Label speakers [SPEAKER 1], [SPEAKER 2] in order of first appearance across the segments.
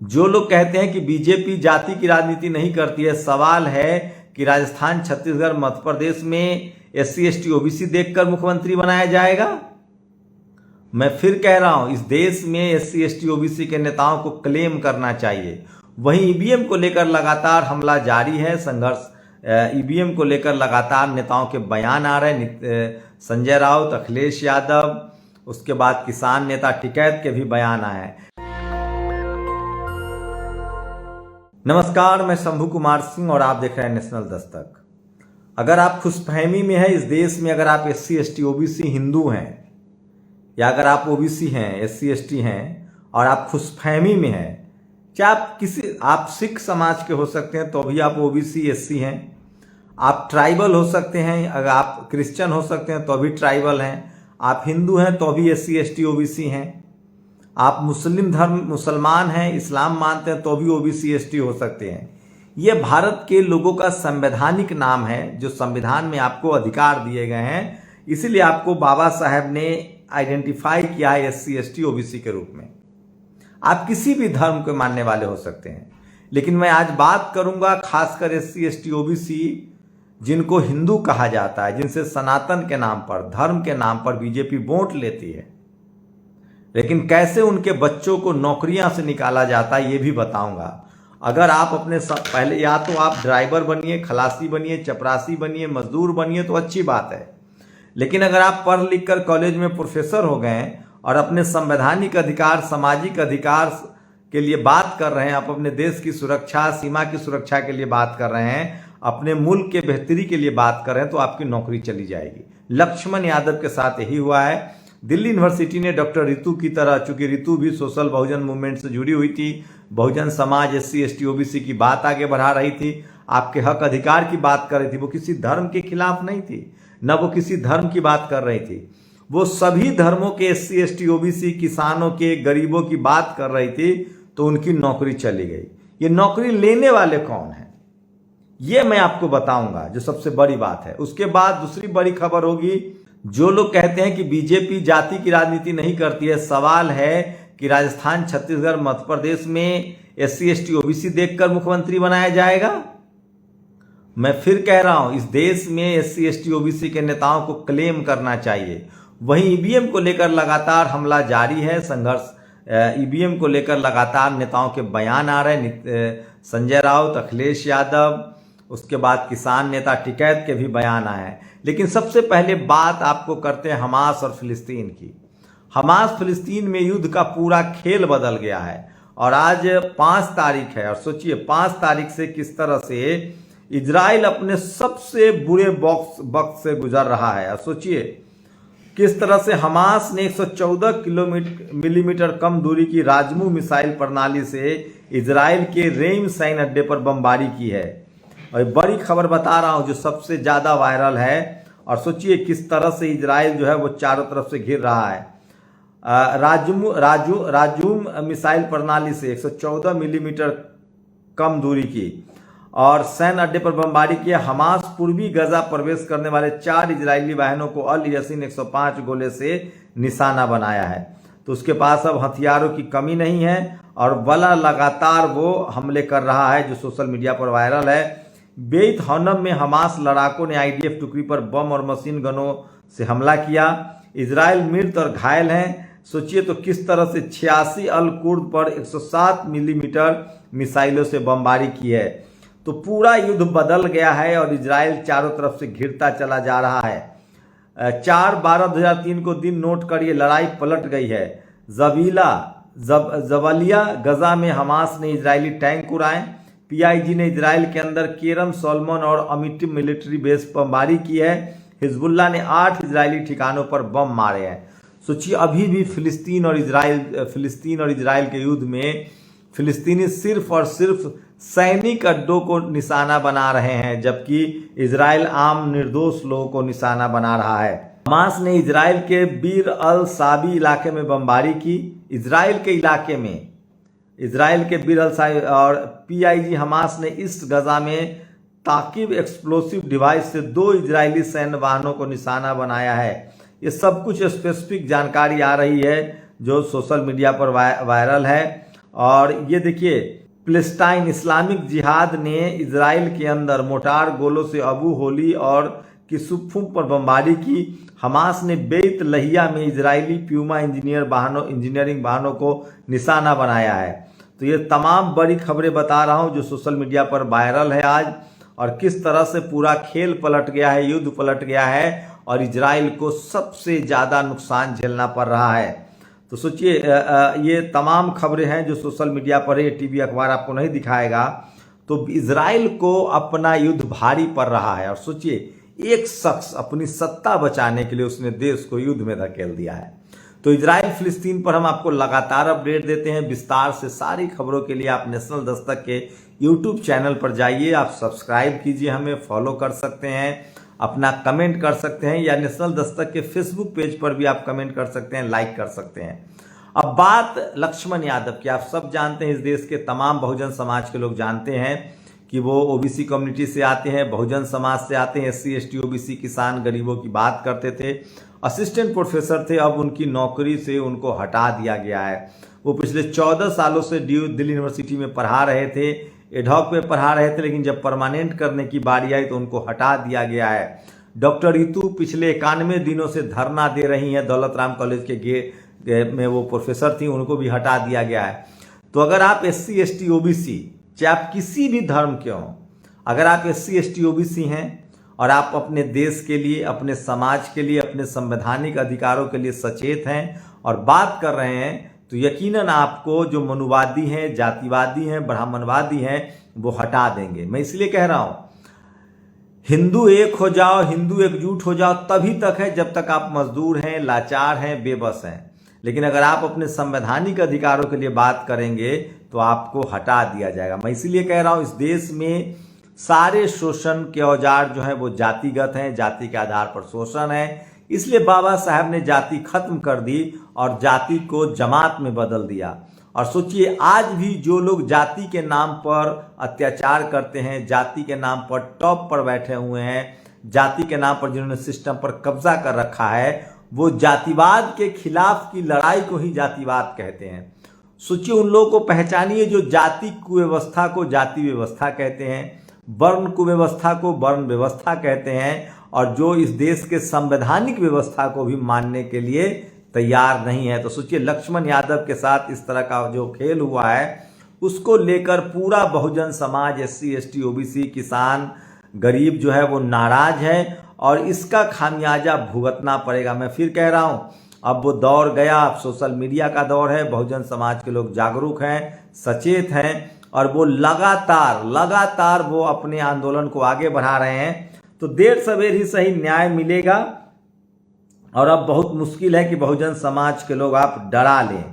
[SPEAKER 1] जो लोग कहते हैं कि बीजेपी जाति की राजनीति नहीं करती है, सवाल है कि राजस्थान, छत्तीसगढ़, मध्य प्रदेश में SC ST OBC देखकर मुख्यमंत्री बनाया जाएगा। मैं फिर कह रहा हूं, इस देश में SC ST OBC के नेताओं को क्लेम करना चाहिए। वहीं EVM को लेकर लगातार हमला जारी है, संघर्ष EVM को लेकर लगातार नेताओं के बयान आ रहे हैं। संजय राउत, अखिलेश यादव, उसके बाद किसान नेता टिकैत के भी बयान आए हैं। नमस्कार, मैं शंभू कुमार सिंह और आप देख रहे हैं नेशनल दस्तक। अगर आप खुशफहमी में हैं इस देश में, अगर आप SC ST OBC हिंदू हैं या अगर आप OBC हैं, SC ST हैं और आप खुशफहमी में हैं, चाहे आप सिख समाज के हो सकते हैं तो भी आप OBC SC हैं, आप ट्राइबल हो सकते हैं, अगर आप क्रिश्चियन हो सकते हैं तो भी ट्राइबल हैं, आप हिंदू हैं तो भी SC ST OBC हैं, आप मुसलमान हैं, इस्लाम मानते हैं तो भी OBC ST हो सकते हैं। ये भारत के लोगों का संवैधानिक नाम है, जो संविधान में आपको अधिकार दिए गए हैं, इसीलिए आपको बाबा साहब ने आइडेंटिफाई किया है SC ST OBC के रूप में। आप किसी भी धर्म के मानने वाले हो सकते हैं, लेकिन मैं आज बात करूंगा खासकर SC ST OBC जिनको हिंदू कहा जाता है, जिनसे सनातन के नाम पर, धर्म के नाम पर बीजेपी वोट लेती है, लेकिन कैसे उनके बच्चों को नौकरियां से निकाला जाता है ये भी बताऊंगा। अगर आप अपने पहले या तो आप ड्राइवर बनिए, खलासी बनिए, चपरासी बनिए, मजदूर बनिए तो अच्छी बात है, लेकिन अगर आप पढ़ लिख कर कॉलेज में प्रोफेसर हो गए और अपने संवैधानिक अधिकार, सामाजिक अधिकार के लिए बात कर रहे हैं, आप अपने देश की सुरक्षा, सीमा की सुरक्षा के लिए बात कर रहे हैं, अपने मुल्क के बेहतरी के लिए बात कर रहे हैं, तो आपकी नौकरी चली जाएगी। लक्ष्मण यादव के साथ यही हुआ है। दिल्ली यूनिवर्सिटी ने डॉक्टर रितु की तरह, चूंकि रितु भी सोशल बहुजन मूवमेंट से जुड़ी हुई थी, Bahujan Samaj, SC ST OBC की बात आगे बढ़ा रही थी, आपके हक अधिकार की बात कर रही थी, वो किसी धर्म के खिलाफ नहीं थी, न वो किसी धर्म की बात कर रही थी, वो सभी धर्मों के SC ST OBC, किसानों के, गरीबों की बात कर रही थी, तो उनकी नौकरी चली गई। ये नौकरी लेने वाले कौन हैं ये मैं आपको बताऊंगा, जो सबसे बड़ी बात है। उसके बाद दूसरी बड़ी खबर होगी, जो लोग कहते हैं कि बीजेपी जाति की राजनीति नहीं करती है, सवाल है कि राजस्थान, छत्तीसगढ़, मध्य प्रदेश में SC ST OBC देखकर मुख्यमंत्री बनाया जाएगा। मैं फिर कह रहा हूं, इस देश में SC ST OBC के नेताओं को क्लेम करना चाहिए। वहीं EVM को लेकर लगातार हमला जारी है, संघर्ष EVM को लेकर लगातार नेताओं के बयान आ रहे हैं। संजय राउत, अखिलेश यादव, उसके बाद किसान नेता टिकैत के भी बयान आए हैं। लेकिन सबसे पहले बात आपको करते हैं हमास और फिलिस्तीन की। हमास फिलिस्तीन में युद्ध का पूरा खेल बदल गया है और आज 5 तारीख है, और सोचिए 5 तारीख से किस तरह से इजराइल अपने सबसे बुरे वक्त से गुजर रहा है। और सोचिए किस तरह से हमास ने 114 मिलीमीटर कम दूरी की राजमू मिसाइल प्रणाली से इजराइल के रेम सैन्य अड्डे पर बमबारी की है। और बड़ी खबर बता रहा हूं जो सबसे ज्यादा वायरल है, और सोचिए किस तरह से इजराइल जो है वो चारों तरफ से घिर रहा है। राजूम मिसाइल प्रणाली से 114 मिलीमीटर कम दूरी की और सैन्य अड्डे पर बमबारी किया। हमास पूर्वी गजा प्रवेश करने वाले 4 इजरायली वाहनों को अल यासीन 105 गोले से निशाना बनाया है। तो उसके पास अब हथियारों की कमी नहीं है और बला लगातार वो हमले कर रहा है, जो सोशल मीडिया पर वायरल है। बेत हनम में हमास लड़ाकों ने IDF टुकड़ी पर बम और मशीन गनों से हमला किया। इजराइल मृत और घायल हैं। सोचिए तो किस तरह से 86 अल कुर्द पर 107 मिलीमीटर मिसाइलों से बमबारी की है। तो पूरा युद्ध बदल गया है और इजराइल चारों तरफ से घिरता चला जा रहा है। 4/12/2003 को दिन नोट कर ये लड़ाई पलट गई है। जबलिया गजा में हमास ने इजरायली टैंक उड़ाए। PIG ने इजराइल के अंदर केरम, सोलमन और अमिटिव मिलिट्री बेस पर बमबारी की है। हिजबुल्लाह ने 8 इजरायली ठिकानों पर बम मारे हैं। सोचिए अभी भी फिलिस्तीन और इजराइल के युद्ध में फिलिस्तीनी सिर्फ और सिर्फ सैनिक अड्डों को निशाना बना रहे हैं, जबकि इजराइल आम निर्दोष लोगों को निशाना बना रहा है। हमास ने इजराइल के बीर अल साबी इलाके में बमबारी की। इजराइल के इलाके में इजराइल के बीर अल साबी और PIG हमास ने ईस्ट गजा में ताकिब एक्सप्लोसिव डिवाइस से 2 इजरायली सैन्य वाहनों को निशाना बनाया है। ये सब कुछ स्पेसिफिक जानकारी आ रही है जो सोशल मीडिया पर वायरल है। और ये देखिए, फिलिस्तीन इस्लामिक जिहाद ने इजराइल के अंदर मोटार गोलों से अबू होली और किसुफुम पर बमबारी की। हमास ने बेत लहिया में इजरायली प्यूमा इंजीनियरिंग वाहनों को निशाना बनाया है। तो ये तमाम बड़ी खबरें बता रहा हूं जो सोशल मीडिया पर वायरल है आज, और किस तरह से पूरा खेल पलट गया है, युद्ध पलट गया है और इजराइल को सबसे ज़्यादा नुकसान झेलना पड़ रहा है। तो सोचिए, ये तमाम खबरें हैं जो सोशल मीडिया पर है, टीवी अखबार आपको नहीं दिखाएगा। तो इजराइल को अपना युद्ध भारी पड़ रहा है, और सोचिए एक शख्स अपनी सत्ता बचाने के लिए उसने देश को युद्ध में धकेल दिया है। तो इजराइल फिलिस्तीन पर हम आपको लगातार अपडेट देते हैं विस्तार से। सारी खबरों के लिए आप नेशनल दस्तक के यूट्यूब चैनल पर जाइए, आप सब्सक्राइब कीजिए, हमें फॉलो कर सकते हैं, अपना कमेंट कर सकते हैं, या नेशनल दस्तक के फेसबुक पेज पर भी आप कमेंट कर सकते हैं, लाइक कर सकते हैं। अब बात लक्ष्मण यादव की, आप सब जानते हैं, इस देश के तमाम बहुजन समाज के लोग जानते हैं कि वो ओबीसी कम्युनिटी से आते हैं, बहुजन समाज से आते हैं, SC ST OBC किसान गरीबों की बात करते थे, असिस्टेंट प्रोफेसर थे, अब उनकी नौकरी से उनको हटा दिया गया है। वो पिछले 14 सालों से दिल्ली यूनिवर्सिटी में पढ़ा रहे थे, एडहॉक पे पढ़ा रहे थे, लेकिन जब परमानेंट करने की बारी आई तो उनको हटा दिया गया है। डॉक्टर रितु पिछले 91 दिनों से धरना दे रही हैं, दौलत राम कॉलेज के गेट में वो प्रोफेसर थी, उनको भी हटा दिया गया है। तो अगर आप SC ST OBC, चाहे आप किसी भी धर्म के हों, अगर आप SC ST OBC हैं और आप अपने देश के लिए, अपने समाज के लिए, अपने संवैधानिक अधिकारों के लिए सचेत हैं और बात कर रहे हैं, तो यकीनन आपको जो मनुवादी हैं, जातिवादी हैं, ब्राह्मणवादी हैं, वो हटा देंगे। मैं इसलिए कह रहा हूं, हिंदू एक हो जाओ, हिंदू एकजुट हो जाओ, तभी तक है जब तक आप मजदूर हैं, लाचार हैं, बेबस हैं। लेकिन अगर आप अपने संवैधानिक अधिकारों के लिए बात करेंगे तो आपको हटा दिया जाएगा। मैं इसीलिए कह रहा हूं, इस देश में सारे शोषण के औजार जो हैं वो जातिगत हैं, जाति के आधार पर शोषण है। इसलिए बाबा साहब ने जाति खत्म कर दी और जाति को जमात में बदल दिया। और सोचिए, आज भी जो लोग जाति के नाम पर अत्याचार करते हैं, जाति के नाम पर टॉप पर बैठे हुए हैं, जाति के नाम पर जिन्होंने सिस्टम पर कब्जा कर रखा है, वो जातिवाद के खिलाफ की लड़ाई को ही जातिवाद कहते हैं। सोचिए, उन लोगों को पहचानिए जो जाति कुव्यवस्था को जाति व्यवस्था कहते हैं, वर्ण कुव्यवस्था को वर्ण व्यवस्था कहते हैं, और जो इस देश के संवैधानिक व्यवस्था को भी मानने के लिए तैयार नहीं है। तो सोचिए, लक्ष्मण यादव के साथ इस तरह का जो खेल हुआ है, उसको लेकर पूरा Bahujan Samaj, SC ST OBC, किसान, गरीब जो है वो नाराज है, और इसका खामियाजा भुगतना पड़ेगा। मैं फिर कह रहा हूं, अब वो दौर गया, अब सोशल मीडिया का दौर है, बहुजन समाज के लोग जागरूक हैं, सचेत हैं, और वो लगातार वो अपने आंदोलन को आगे बढ़ा रहे हैं। तो देर सवेर ही सही न्याय मिलेगा, और अब बहुत मुश्किल है कि बहुजन समाज के लोग आप डरा लें।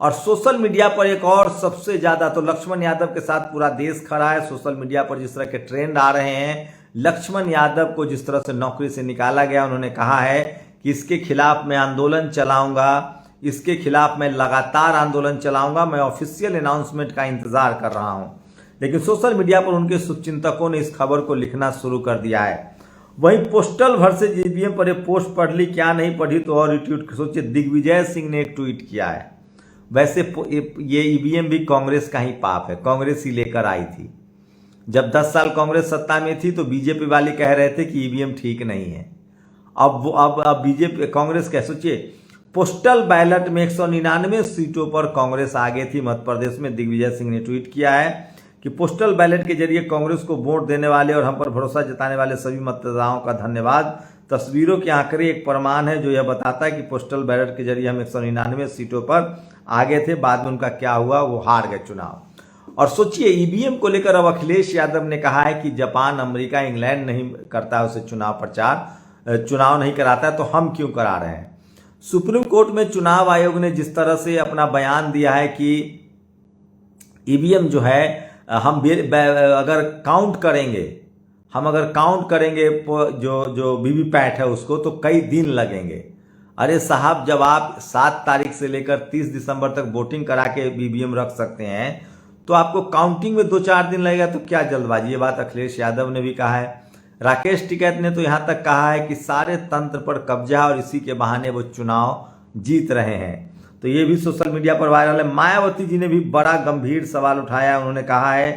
[SPEAKER 1] और सोशल मीडिया पर एक और सबसे ज्यादा, तो लक्ष्मण यादव के साथ पूरा देश खड़ा है। सोशल मीडिया पर जिस तरह के ट्रेंड आ रहे हैं, लक्ष्मण यादव को जिस तरह से नौकरी से निकाला गया, उन्होंने कहा है कि इसके खिलाफ मैं आंदोलन चलाऊंगा, इसके खिलाफ मैं लगातार आंदोलन चलाऊंगा, मैं ऑफिशियल अनाउंसमेंट का इंतजार कर रहा हूं। लेकिन सोशल मीडिया पर उनके शुभचिंतकों ने इस खबर को लिखना शुरू कर दिया है। वहीं पोस्टल वर्सेज EVM पर एक पोस्ट पढ़ ली, क्या नहीं पढ़ी तो और ट्वीट। सोचिए, दिग्विजय सिंह ने एक ट्वीट किया है। वैसे ये EVM भी कांग्रेस का ही पाप है, कांग्रेस ही लेकर आई थी। जब 10 साल कांग्रेस सत्ता में थी तो बीजेपी वाले कह रहे थे कि EVM ठीक नहीं है। अब बीजेपी कांग्रेस कह, सोचिए, पोस्टल बैलेट में 199 सीटों पर कांग्रेस आगे थी मध्य प्रदेश में। दिग्विजय सिंह ने ट्वीट किया है कि पोस्टल बैलेट के जरिए कांग्रेस को वोट देने वाले और हम पर भरोसा जताने वाले सभी मतदाताओं का धन्यवाद। तस्वीरों के आंकड़े एक प्रमाण है जो यह बताता है कि पोस्टल बैलेट के जरिए हम 199 सीटों पर आगे थे। बाद में उनका क्या हुआ, वो हार गए चुनाव। और सोचिए, EVM को लेकर अब अखिलेश यादव ने कहा है कि जापान, अमेरिका, इंग्लैंड नहीं करता है उसे चुनाव नहीं कराता है, तो हम क्यों करा रहे हैं। सुप्रीम कोर्ट में चुनाव आयोग ने जिस तरह से अपना बयान दिया है कि EVM जो है हम अगर काउंट करेंगे जो वीवीपैट है उसको, तो कई दिन लगेंगे। अरे साहब, जब आप 7 तारीख से लेकर 30 दिसंबर तक वोटिंग करा के EVM रख सकते हैं, तो आपको काउंटिंग में 2-4 दिन लगेगा, तो क्या जल्दबाजी। ये बात अखिलेश यादव ने भी कहा है। राकेश टिकैत ने तो यहां तक कहा है कि सारे तंत्र पर कब्जा और इसी के बहाने वो चुनाव जीत रहे हैं। तो तो ये भी सोशल मीडिया पर वायरल है। मायावती जी ने भी बड़ा गंभीर सवाल उठाया। उन्होंने कहा है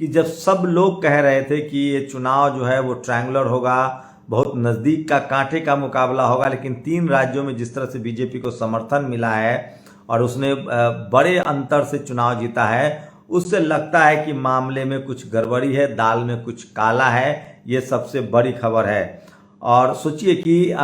[SPEAKER 1] कि जब सब लोग कह रहे थे कि ये चुनाव जो है वो ट्रायंगुलर होगा, बहुत नज़दीक का कांटे का मुकाबला होगा, लेकिन 3 राज्यों में जिस तरह से बीजेपी को समर्थन मिला है और उसने बड़े अंतर से चुनाव जीता है, उससे लगता है कि मामले में कुछ गड़बड़ी है, दाल में कुछ काला है। ये सबसे बड़ी खबर है। और सोचिए कि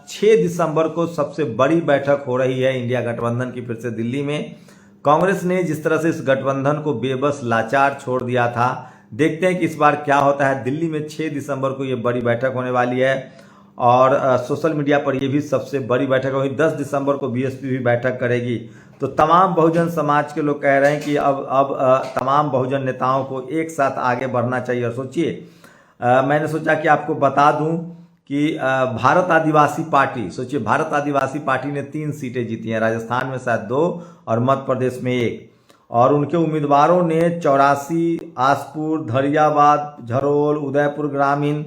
[SPEAKER 1] 6 दिसंबर को सबसे बड़ी बैठक हो रही है इंडिया गठबंधन की फिर से दिल्ली में। कांग्रेस ने जिस तरह से इस गठबंधन को बेबस लाचार छोड़ दिया था, देखते हैं कि इस बार क्या होता है। दिल्ली में 6 दिसंबर को ये बड़ी बैठक होने वाली है और सोशल मीडिया पर ये भी सबसे बड़ी बैठक होगी। 10 दिसंबर को बीएसपी भी बैठक करेगी। तो तमाम बहुजन समाज के लोग कह रहे हैं कि अब तमाम बहुजन नेताओं को एक साथ आगे बढ़ना चाहिए। और सोचिए, मैंने सोचा कि आपको बता दूं कि भारत आदिवासी पार्टी, सोचिए भारत आदिवासी पार्टी ने 3 सीटें जीती हैं, राजस्थान में शायद 2 और मध्य प्रदेश में 1। और उनके उम्मीदवारों ने 84 आसपुर, धरियाबाद, झरोल, उदयपुर ग्रामीण,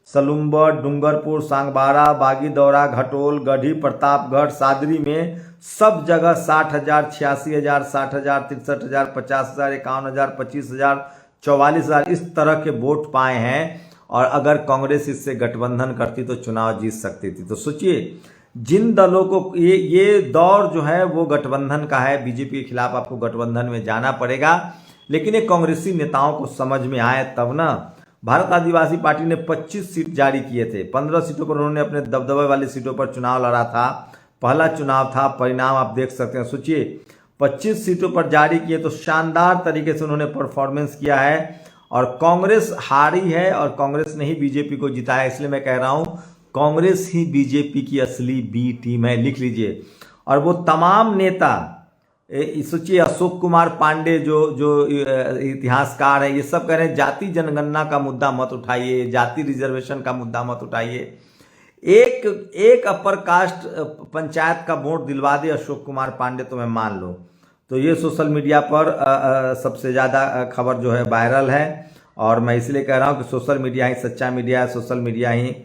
[SPEAKER 1] सलुम्बर, डूंगरपुर, सांगबारा, बागीदौरा, घटोल, गढ़ी, प्रतापगढ़, सादरी में सब जगह 60,000, 86,000, 60,000, 63,000, 50,000, 51,000, 25,000, 44,000 इस तरह के वोट पाए हैं। और अगर कांग्रेस इससे गठबंधन करती तो चुनाव जीत सकती थी। तो सोचिए, जिन दलों को ये दौर जो है वो गठबंधन का है, बीजेपी के खिलाफ आपको गठबंधन में जाना पड़ेगा। लेकिन ये कांग्रेसी नेताओं को समझ में आए तब ना। भारत आदिवासी पार्टी ने 25 सीट जारी किए थे, 15 सीटों पर उन्होंने अपने दबदबे वाली सीटों पर चुनाव लड़ा था। पहला चुनाव था, परिणाम आप देख सकते हैं। सोचिए 25 सीटों पर जारी किए तो शानदार तरीके से उन्होंने परफॉर्मेंस किया है। और कांग्रेस हारी है और कांग्रेस ने ही बीजेपी को जिताया। इसलिए मैं कह रहा हूं कांग्रेस ही बीजेपी की असली बी टीम है, लिख लीजिए। और वो तमाम नेता, सोचिए अशोक कुमार पांडे जो इतिहासकार है, ये सब कह रहे हैं जाति जनगणना का मुद्दा मत उठाइए, जाति रिजर्वेशन का मुद्दा मत उठाइए। एक अपर कास्ट पंचायत का वोट दिलवा दे अशोक कुमार पांडे तो मैं मान लो। तो ये सोशल मीडिया पर सबसे ज़्यादा खबर जो है वायरल है। और मैं इसलिए कह रहा हूँ कि सोशल मीडिया ही सच्चा मीडिया है, सोशल मीडिया ही।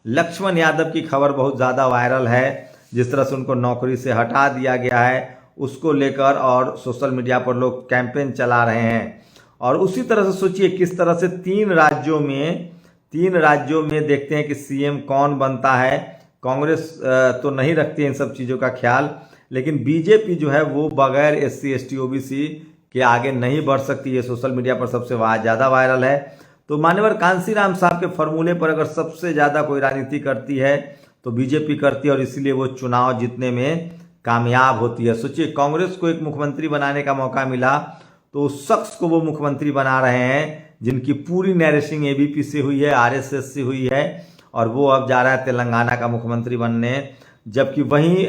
[SPEAKER 1] लक्ष्मण यादव की खबर बहुत ज़्यादा वायरल है, जिस तरह से उनको नौकरी से हटा दिया गया है उसको लेकर, और सोशल मीडिया पर लोग कैंपेन चला रहे हैं। और उसी तरह से सोचिए किस तरह से 3 राज्यों में देखते हैं कि सीएम कौन बनता है। कांग्रेस तो नहीं रखती है इन सब चीज़ों का ख्याल, लेकिन बीजेपी जो है वो बगैर SC ST OBC के आगे नहीं बढ़ सकती। ये सोशल मीडिया पर सबसे ज़्यादा वायरल है। तो मान्यवर कांशीराम साहब के फॉर्मूले पर अगर सबसे ज़्यादा कोई राजनीति करती है तो बीजेपी करती है, और इसीलिए वो चुनाव जीतने में कामयाब होती है। सोचिए कांग्रेस को एक मुख्यमंत्री बनाने का मौका मिला तो उस शख्स को वो मुख्यमंत्री बना रहे हैं जिनकी पूरी नैरेशिंग ABP से हुई है, RSS से हुई है, और वो अब जा रहा है तेलंगाना का मुख्यमंत्री बनने। जबकि वहीं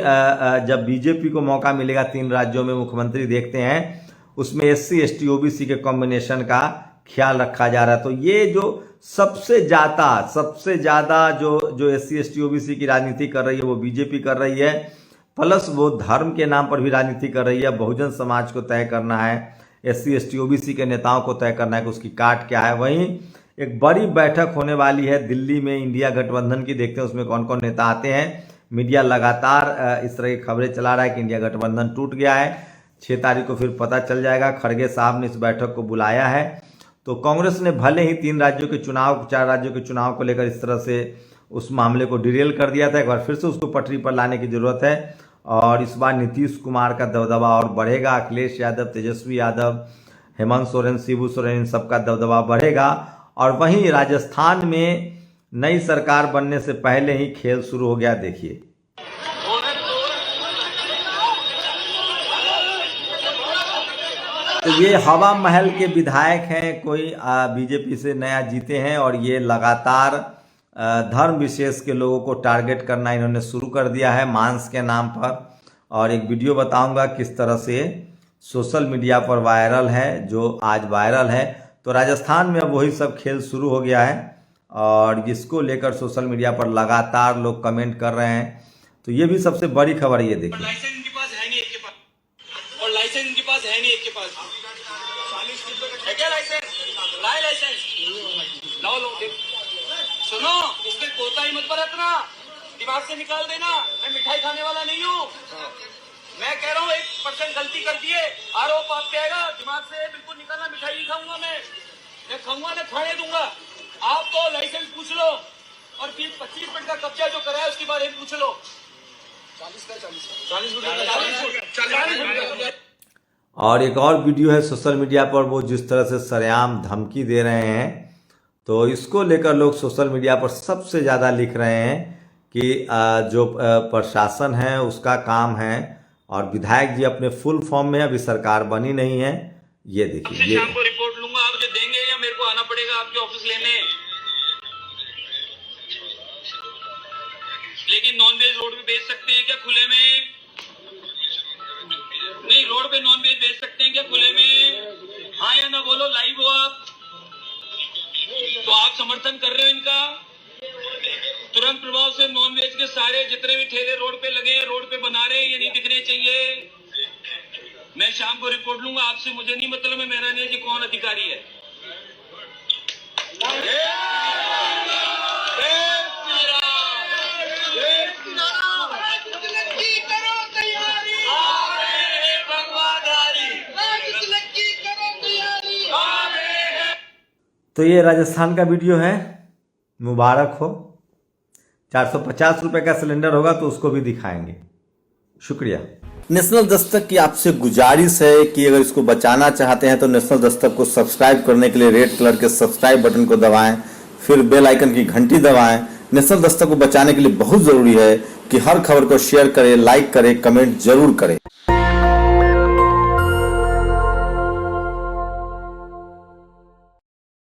[SPEAKER 1] जब बीजेपी को मौका मिलेगा 3 राज्यों में मुख्यमंत्री देखते हैं, उसमें SC ST OBC के कॉम्बिनेशन का ख्याल रखा जा रहा है। तो ये जो सबसे ज़्यादा जो SC ST OBC की राजनीति कर रही है वो बीजेपी कर रही है, प्लस वो धर्म के नाम पर भी राजनीति कर रही है। बहुजन समाज को तय करना है, SC ST OBC के नेताओं को तय करना है कि उसकी काट क्या है। वहीं एक बड़ी बैठक होने वाली है दिल्ली में इंडिया गठबंधन की, देखते हैं उसमें कौन कौन नेता आते हैं। मीडिया लगातार इस तरह की खबरें चला रहा है कि इंडिया गठबंधन टूट गया है। 6 तारीख को फिर पता चल जाएगा। खड़गे साहब ने इस बैठक को बुलाया है। तो कांग्रेस ने भले ही 4 राज्यों के चुनाव को लेकर इस तरह से उस मामले को डिरेल कर दिया था, एक बार फिर से उसको पटरी पर लाने की जरूरत है। और इस बार नीतीश कुमार का दबदबा और बढ़ेगा, अखिलेश यादव, तेजस्वी यादव, हेमंत सोरेन, शिबू सोरेन, इन सबका दबदबा बढ़ेगा। और वहीं राजस्थान में नई सरकार बनने से पहले ही खेल शुरू हो गया। देखिए तो ये हवा महल के विधायक हैं, कोई बीजेपी से नया जीते हैं, और ये लगातार धर्म विशेष के लोगों को टारगेट करना इन्होंने शुरू कर दिया है मांस के नाम पर। और एक वीडियो बताऊंगा किस तरह से सोशल मीडिया पर वायरल है, जो आज वायरल है। तो राजस्थान में अब वही सब खेल शुरू हो गया है, और जिसको लेकर सोशल मीडिया पर लगातार लोग कमेंट कर रहे हैं। तो ये भी सबसे बड़ी खबर है। ये देखिए,
[SPEAKER 2] लाइसेंस इनके पास है नहीं, एक के पास, और लाइसेंस इनके पास है नहीं, एक के पास है क्या लाइसेंस? लाइसेंस लाओ, सुनो, इसमें कोताही मत बरतना, दिमाग से निकाल देना। मैं मिठाई खाने वाला नहीं हूँ। मैं कह रहा हूँ 1% गलती कर दिए, आरोप आप पे आएगा, दिमाग से बिल्कुल निकलना। मिठाई नहीं खाऊंगा मैं खाऊंगा ना खाने दूंगा। आप तो लाइसेंस पूछ लो और फिर 25 मिनट का कब्जा जो कराया उसके बारे में पूछ लो। 40 मिनट।
[SPEAKER 1] और एक और वीडियो है सोशल मीडिया पर, वो जिस तरह से सरेआम धमकी दे रहे हैं, तो इसको लेकर लोग सोशल मीडिया पर सबसे ज़्यादा लिख रहे हैं कि जो प्रशासन है उसका काम है, और विधायक जी अपने फुल फॉर्म में अभी सरकार बनी नहीं है। ये देखिए, ये
[SPEAKER 2] शाम को रिपोर्ट लूंगा, आप मुझे देंगे या मेरे को आना पड़ेगा आपके ऑफिस लेने? लेकिन नॉनवेज रोड पे बेच सकते हैं क्या खुले में? नहीं, रोड पे नॉनवेज बेच सकते हैं क्या खुले में? हाँ या ना बोलो, लाइव हो आप, तो आप समर्थन कर रहे हो इनका? तुरंत प्रभाव से नॉनवेज के सारे जितने भी ठेले रोड पे लगे हैं, रोड पे बना रहे हैं, ये नहीं दिखने चाहिए। मैं शाम को रिपोर्ट लूंगा आपसे, मुझे नहीं मतलब है मेरा नहीं कि कौन अधिकारी है।
[SPEAKER 1] तो ये राजस्थान का वीडियो है, मुबारक हो। 450 रुपए का सिलेंडर होगा तो उसको भी दिखाएंगे। शुक्रिया। नेशनल दस्तक की आपसे गुजारिश है कि अगर इसको बचाना चाहते हैं तो नेशनल दस्तक को सब्सक्राइब करने के लिए रेड कलर के सब्सक्राइब बटन को दबाएं, फिर बेल आइकन की घंटी दबाएं। नेशनल दस्तक को बचाने के लिए बहुत जरूरी है कि हर खबर को शेयर करें, लाइक करें, कमेंट जरूर करें।